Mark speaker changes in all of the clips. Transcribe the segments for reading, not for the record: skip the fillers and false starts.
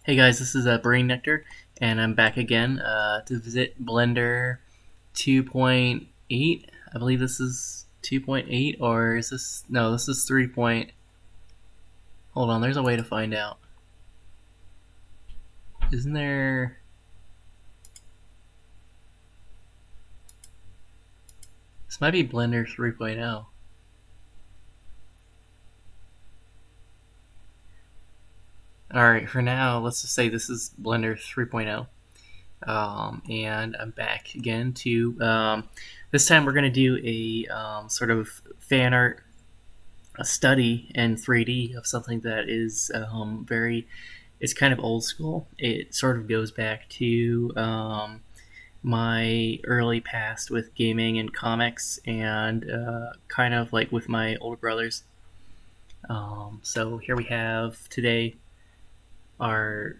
Speaker 1: Hey guys, this is Brain Nectar, and I'm back again to visit Blender 2.8. I believe this is 2.8, or is this? No, this is 3. Hold on, there's a way to find out. Isn't there? This might be Blender 3.0. Alright, for now, let's just say this is Blender 3.0. And I'm back again to. This time we're going to do a sort of fan art a study in 3D of something that is it's kind of old school. It sort of goes back to my early past with gaming and comics, and kind of like with my older brothers. So here we have today our.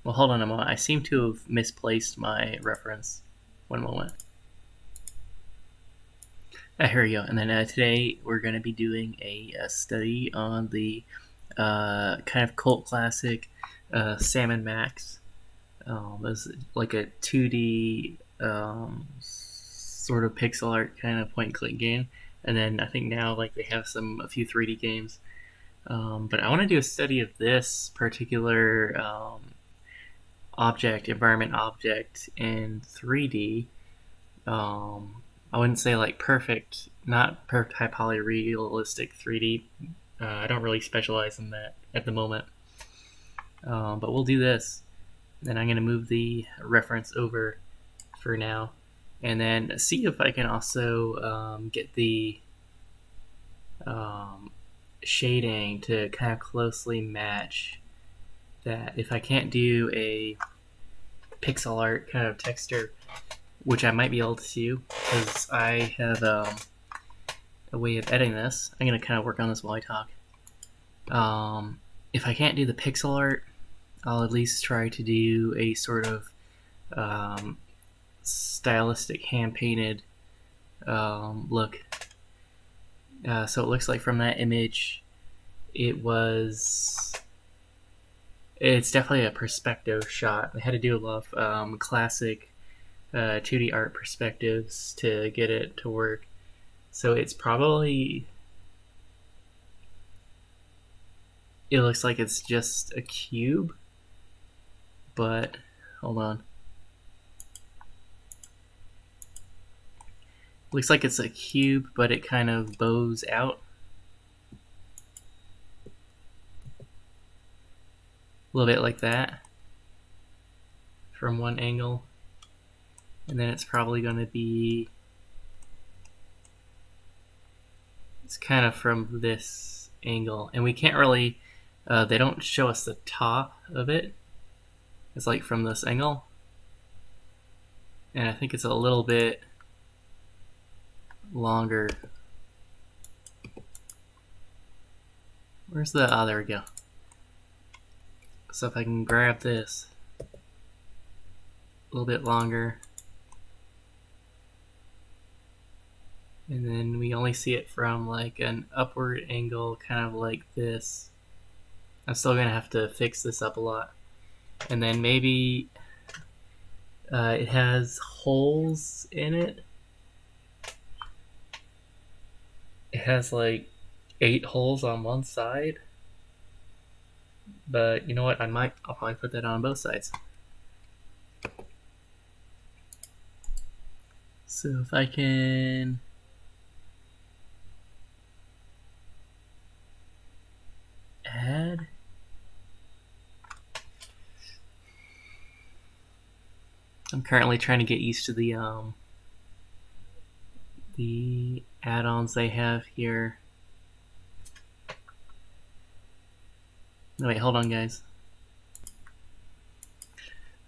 Speaker 1: Well, hold on a moment. I seem to have misplaced my reference. One moment. Here we go. And then today we're going to be doing a study on the kind of cult classic Salmon Max. It's like a 2D sort of pixel art kind of point and click game. And then I think now like they have a few 3D games. But I want to do a study of this particular environment object in 3D. I wouldn't say like perfect, not perfect high poly realistic 3D. I don't really specialize in that at the moment. But we'll do this. Then I'm going to move the reference over for now. And then see if I can also get the shading to kind of closely match that. If I can't do a pixel art kind of texture, which I might be able to do because I have a way of editing this. I'm going to kind of work on this while I talk. If I can't do the pixel art, I'll at least try to do a sort of stylistic hand-painted look. So it looks like from that image, it's definitely a perspective shot. I had to do a lot of classic 2D art perspectives to get it to work. So it's probably, it looks like it's just a cube, but hold on. Looks like it's a cube, but it kind of bows out. A little bit like that from one angle. And then it's probably going to be, it's kind of from this angle. And we can't really, they don't show us the top of it. It's like from this angle. And I think it's a little bit longer. Where's the, oh, there we go. So if I can grab this, a little bit longer. And then we only see it from like an upward angle, kind of like this. I'm still gonna have to fix this up a lot. And then maybe it has holes in it. It has like 8 holes on one side. But you know what? I'll probably put that on both sides. So if I can add, I'm currently trying to get used to the add-ons they have here. No, wait, hold on, guys.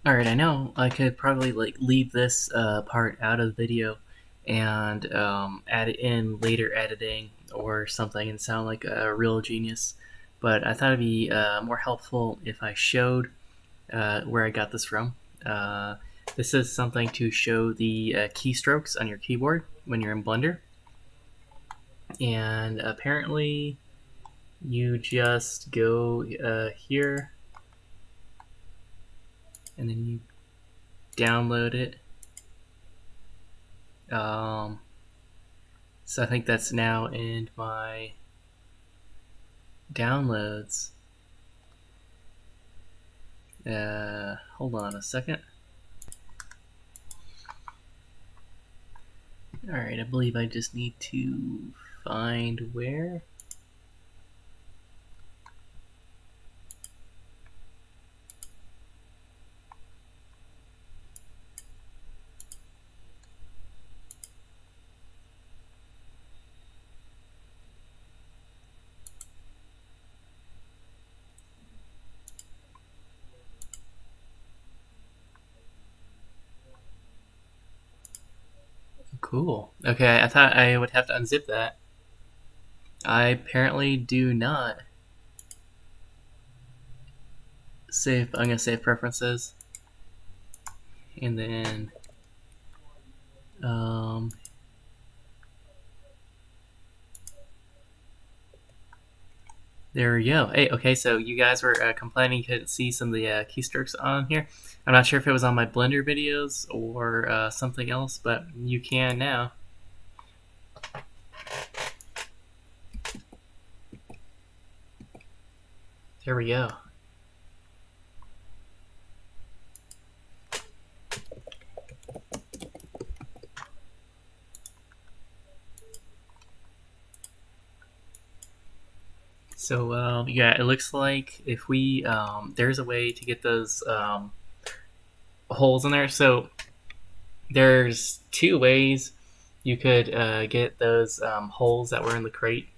Speaker 1: Alright, I know I could probably like leave this part out of the video and add it in later editing or something and sound like a real genius, but I thought it'd be more helpful if I showed where I got this from. This is something to show the keystrokes on your keyboard when you're in Blender, and apparently you just go here, and then you download it. So I think that's now in my downloads. Hold on a second. Alright, I believe I just need to find where. Cool. Okay, I thought I would have to unzip that. I apparently do not. I'm gonna save preferences. And then there we go. Hey, okay, so you guys were complaining you couldn't see some of the keystrokes on here. I'm not sure if it was on my Blender videos or something else, but you can now. There we go. So yeah, it looks like if we there's a way to get those holes in there. So there's two ways you could get those holes that were in the crate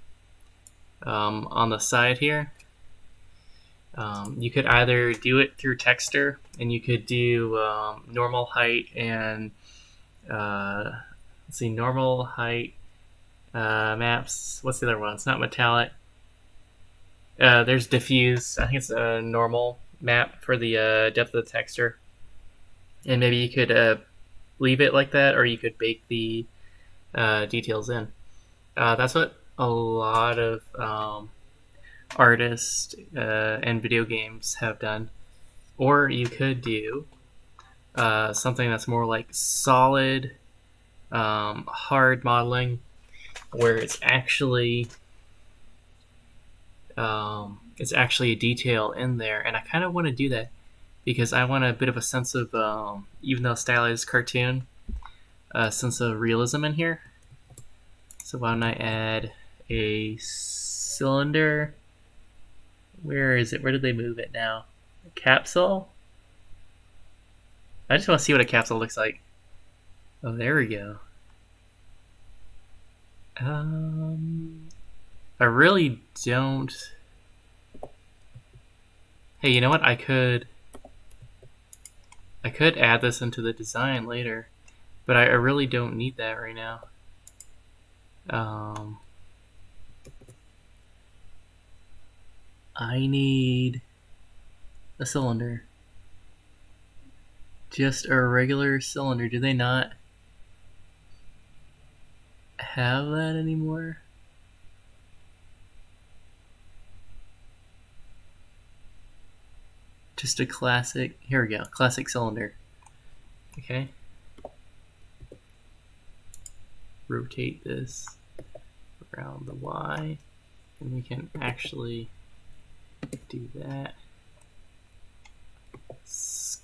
Speaker 1: on the side here. You could either do it through Texter, and you could do normal height and let's see, normal height maps. What's the other one? It's not metallic. There's diffuse. I think it's a normal map for the depth of the texture. And maybe you could leave it like that, or you could bake the details in. That's what a lot of artists and video games have done. Or you could do something that's more like solid, hard modeling, where it's actually a detail in there. And I kind of want to do that because I want a bit of a sense of, even though stylized cartoon, a sense of realism in here. So why don't I add a cylinder? Where is it? Where did they move it now? A capsule? I just want to see what a capsule looks like. Oh, there we go. I really don't. Hey, you know what? I could add this into the design later, but I really don't need that right now. I need a cylinder. Just a regular cylinder. Do they not have that anymore? Just a classic. Here we go. Classic cylinder. Okay. Rotate this around the Y, and we can actually do that. Scale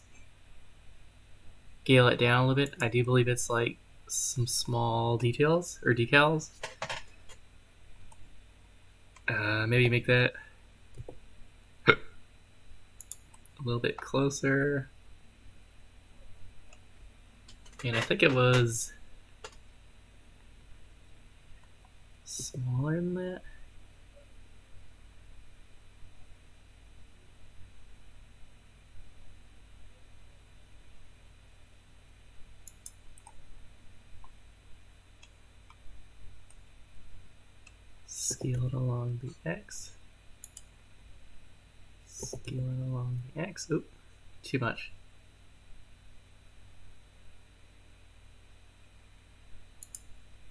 Speaker 1: it down a little bit. I do believe it's like some small details or decals. Maybe make that a little bit closer. And I think it was smaller than that. Scale it along the X. Scale it along the X. Oop, too much.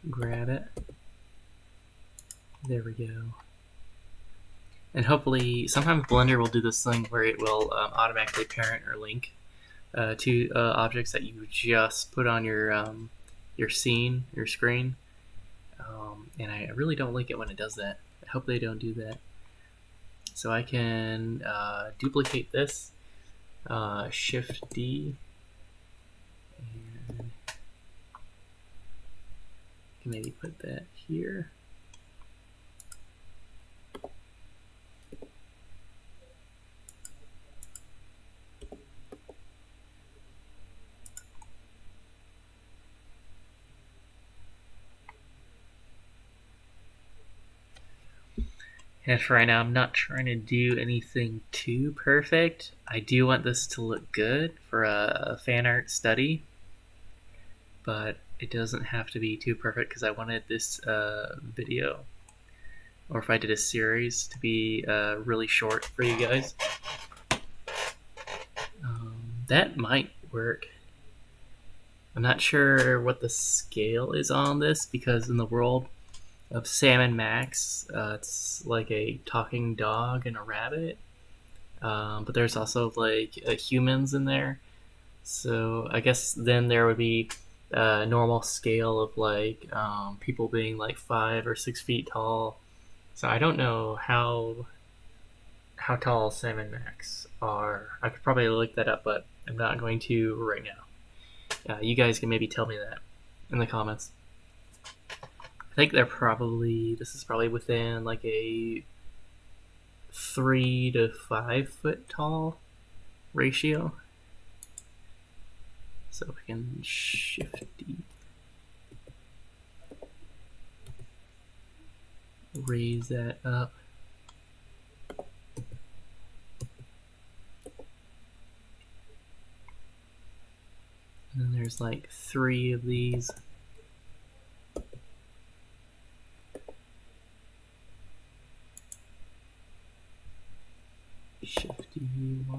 Speaker 1: Grab it. There we go. And hopefully, sometimes Blender will do this thing where it will automatically parent or link to objects that you just put on your scene, your screen. And I really don't like it when it does that. I hope they don't do that. So I can duplicate this, Shift D, and can maybe put that here. And for right now, I'm not trying to do anything too perfect. I do want this to look good for a fan art study, but it doesn't have to be too perfect because I wanted this video, or if I did a series, to be really short for you guys. That might work. I'm not sure what the scale is on this because in the world of Sam and Max, it's like a talking dog and a rabbit. But there's also like humans in there. So I guess then there would be a normal scale of like people being like 5 or 6 feet tall. So I don't know how tall Sam and Max are. I could probably look that up, but I'm not going to right now. You guys can maybe tell me that in the comments. I think this is probably within like a 3 to 5 foot tall ratio. So we can Shift D, raise that up. And then there's like 3 of these. Shift D, Y.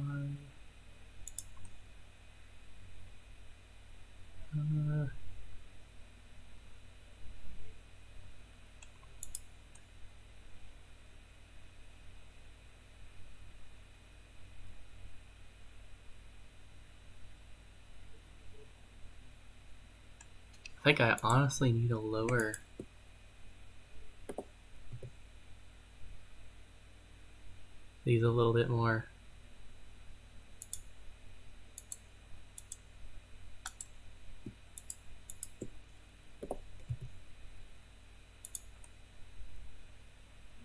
Speaker 1: I think I honestly need to lower these a little bit more.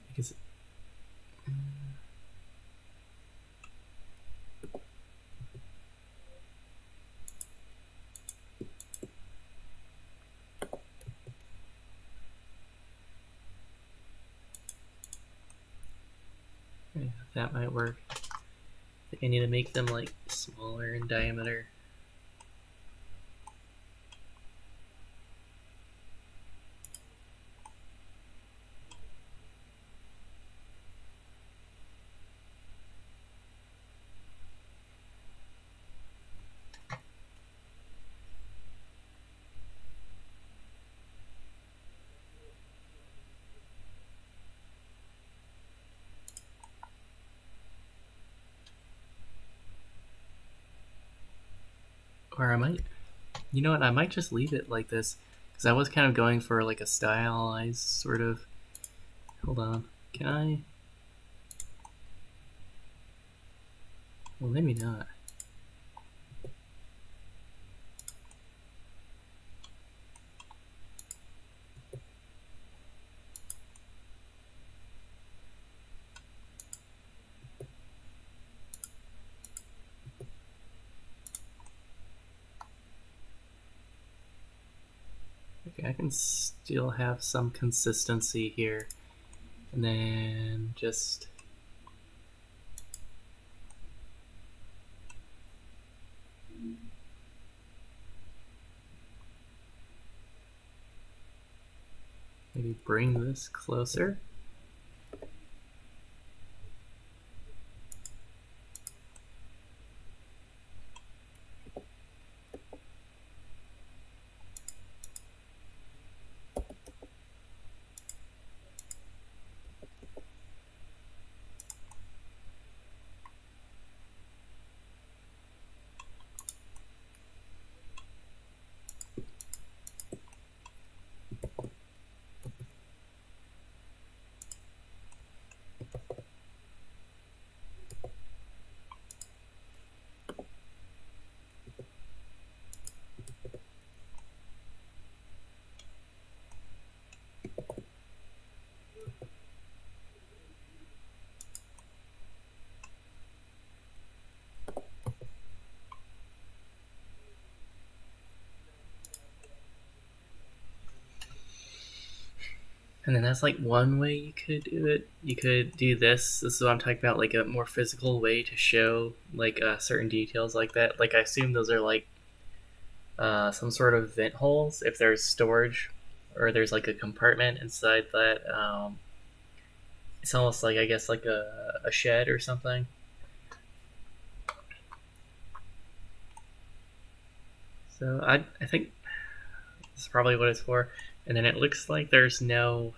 Speaker 1: Because yeah, that might work. I think I need to make them like smaller in diameter. Or I might, you know what, I might just leave it like this. Because I was kind of going for like a stylized sort of, hold on, can I? Well, maybe not. Okay, I can still have some consistency here. And then just maybe bring this closer. And then that's like one way you could do it. You could do this. This is what I'm talking about, like a more physical way to show like certain details like that. Like I assume those are like some sort of vent holes if there's storage or there's like a compartment inside that. It's almost like, I guess, like a shed or something. So I think this is probably what it's for. And then it looks like there's nothing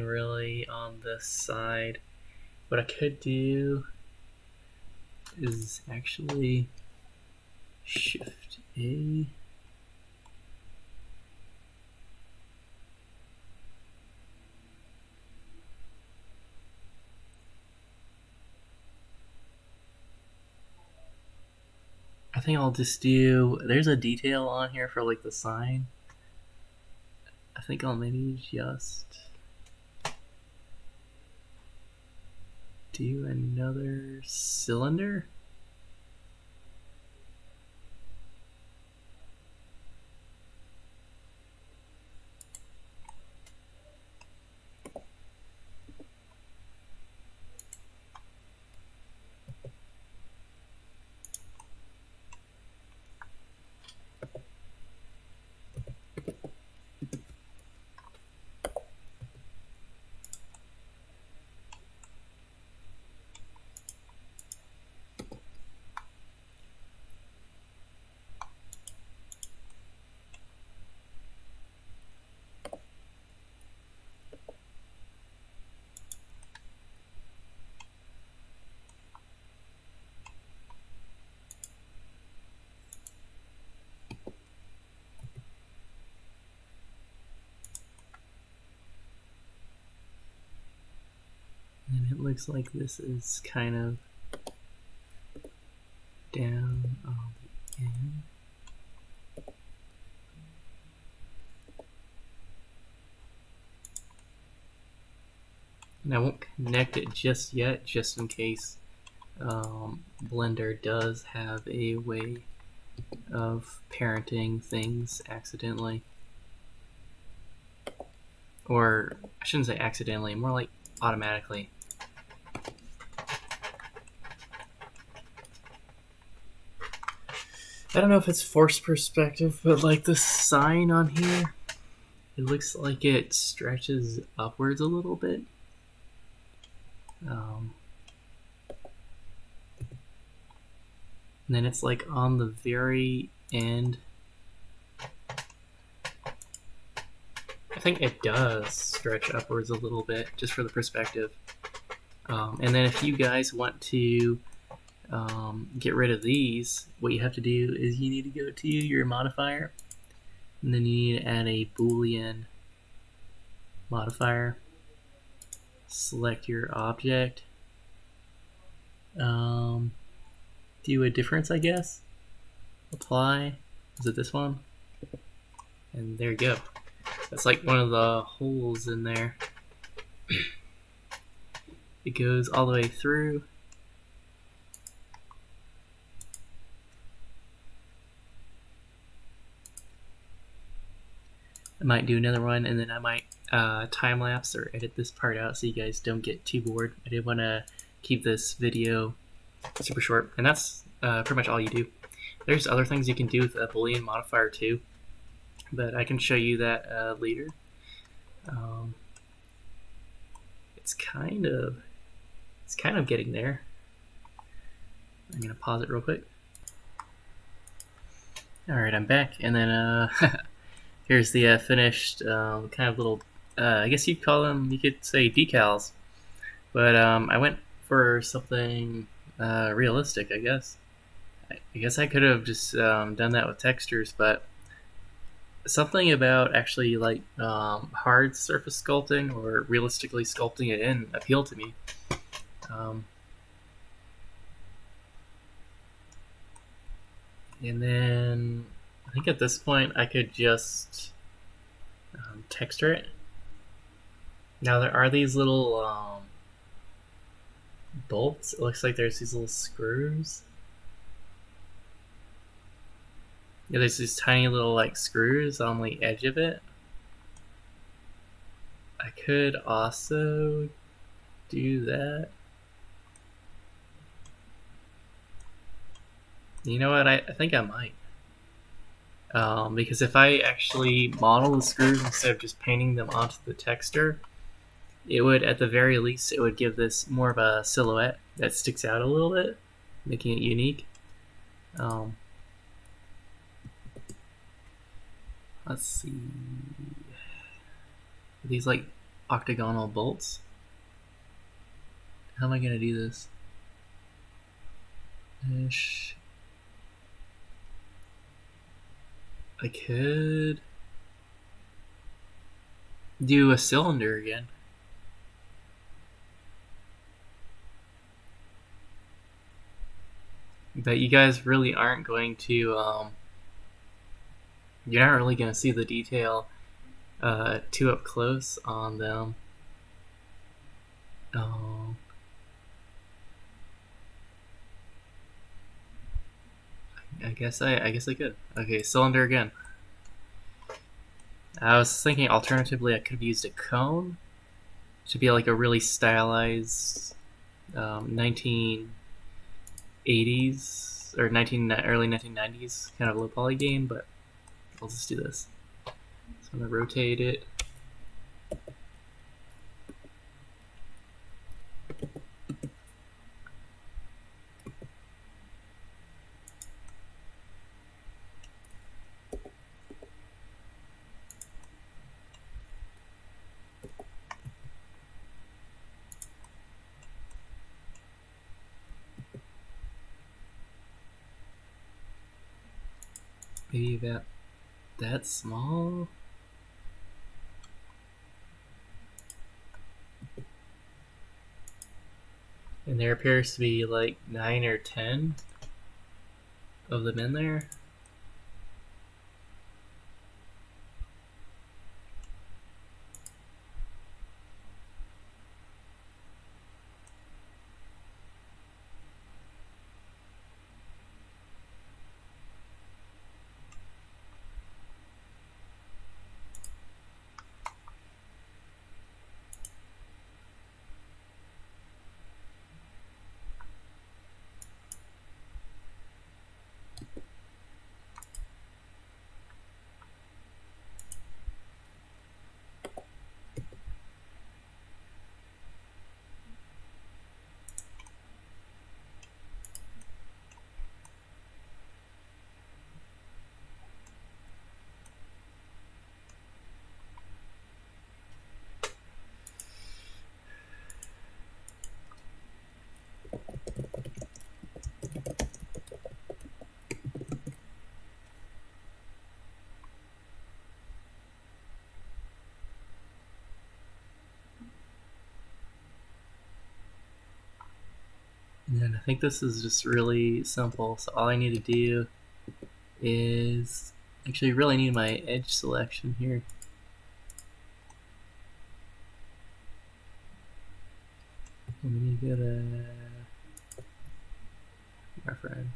Speaker 1: really on this side. What I could do is actually Shift A. I think I'll just do, there's a detail on here for like the sign. I think I'll maybe just do another cylinder. And it looks like this is kind of down on the end. And I won't connect it just yet, just in case Blender does have a way of parenting things accidentally. Or I shouldn't say accidentally, more like automatically. I don't know if it's forced perspective, but like the sign on here, it looks like it stretches upwards a little bit. And then it's like on the very end. I think it does stretch upwards a little bit, just for the perspective. And then if you guys want to get rid of these, what you have to do is you need to go to your modifier, and then you need to add a Boolean modifier. Select your object. Do a difference, I guess. Apply. Is it this one? And there you go. That's like one of the holes in there. It goes all the way through. I might do another one, and then I might time lapse or edit this part out so you guys don't get too bored. I did want to keep this video super short, and that's pretty much all you do. There's other things you can do with a Boolean modifier too, but I can show you that later. It's kind of getting there. I'm gonna pause it real quick. All right, I'm back, and then here's the finished kind of little, I guess you'd call them, you could say decals, but I went for something realistic, I guess. I guess I could have just done that with textures, but something about actually like hard surface sculpting or realistically sculpting it in appealed to me. And then I think at this point I could just texture it. Now there are these little bolts. It looks like there's these little screws. Yeah, there's these tiny little like screws on the edge of it. I could also do that. You know what? I think I might. Because if I actually model the screws instead of just painting them onto the texture, it would, at the very least, it would give this more of a silhouette that sticks out a little bit, making it unique. Let's see. Are these like octagonal bolts? How am I going to do this? Ish. I could do a cylinder again. But you guys really aren't going to, you're not really going to see the detail too up close on them. I guess I could. Okay, cylinder again. I was thinking alternatively I could have used a cone to be like a really stylized 1980s or early 1990s kind of low poly game, but I'll just do this. So I'm gonna rotate it. Maybe about that small. And there appears to be like 9 or 10 of them in there. And I think this is just really simple. So all I need to do is actually really need my edge selection here. I'm gonna go to my friend.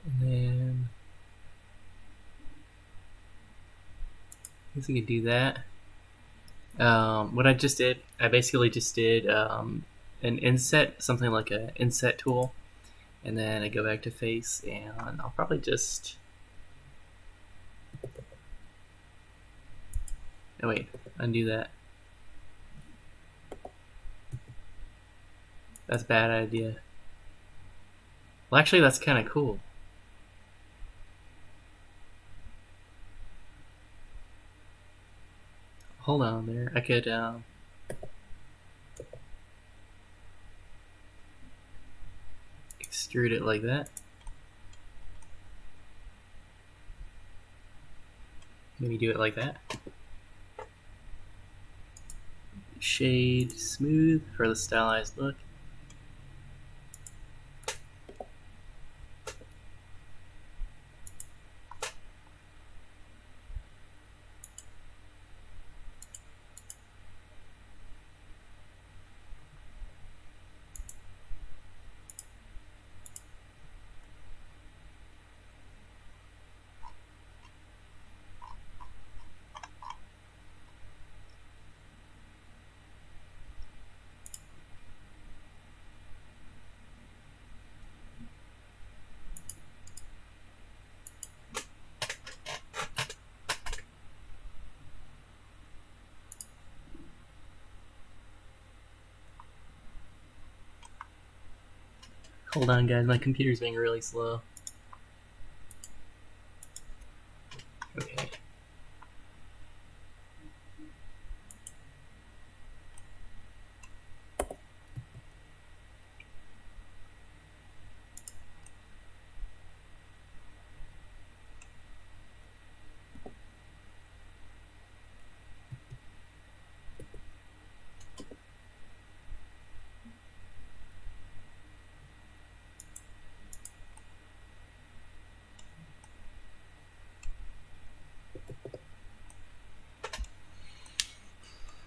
Speaker 1: And then I guess we could do that. What I just did, I basically just did an inset, something like an inset tool, and then I go back to face, and I'll probably just. Oh wait, undo that. That's a bad idea. Well, actually, that's kind of cool. Hold on there. I could extrude it like that. Maybe do it like that. Shade smooth for the stylized look. Hold on, guys. My computer's being really slow. Okay.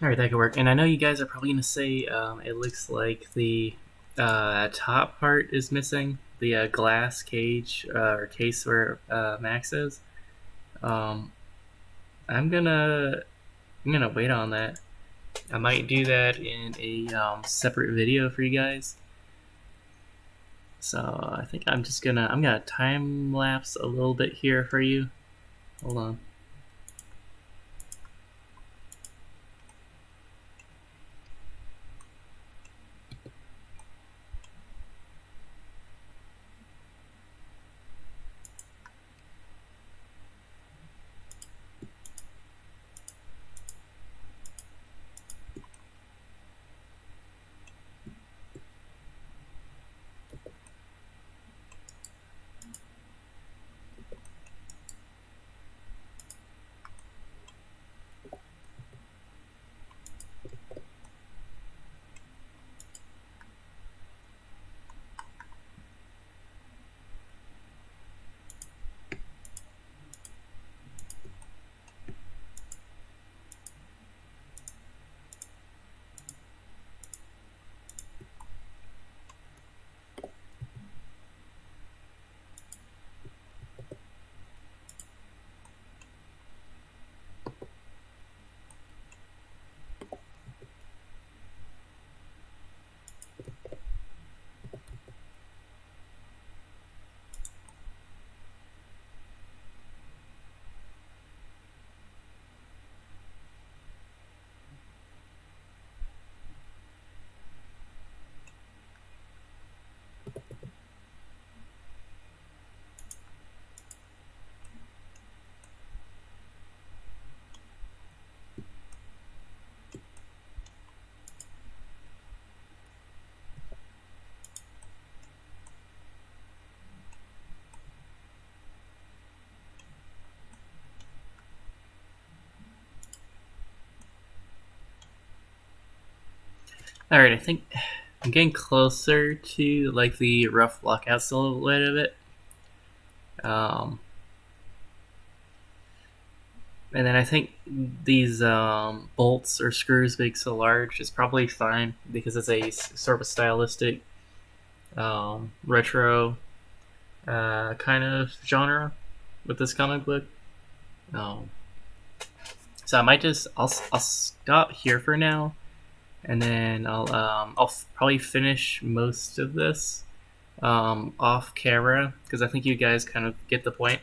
Speaker 1: Alright, that could work. And I know you guys are probably going to say it looks like the top part is missing, the glass cage or case where Max is. I'm gonna wait on that. I might do that in a separate video for you guys. So I think I'm gonna time lapse a little bit here for you. Hold on. Alright, I think I'm getting closer to like the rough lockout silhouette of it. And then I think these bolts or screws being so large is probably fine because it's a sort of stylistic retro kind of genre with this comic book. So I might I'll stop here for now, and then I'll probably finish most of this off camera because I think you guys kind of get the point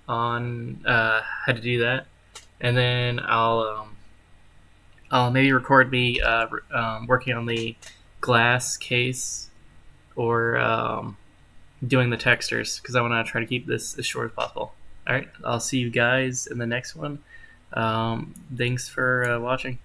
Speaker 1: on how to do that, and then I'll maybe record me working on the glass case or doing the textures because I want to try to keep this as short as possible. All right, I'll see you guys in the next one. Thanks for watching.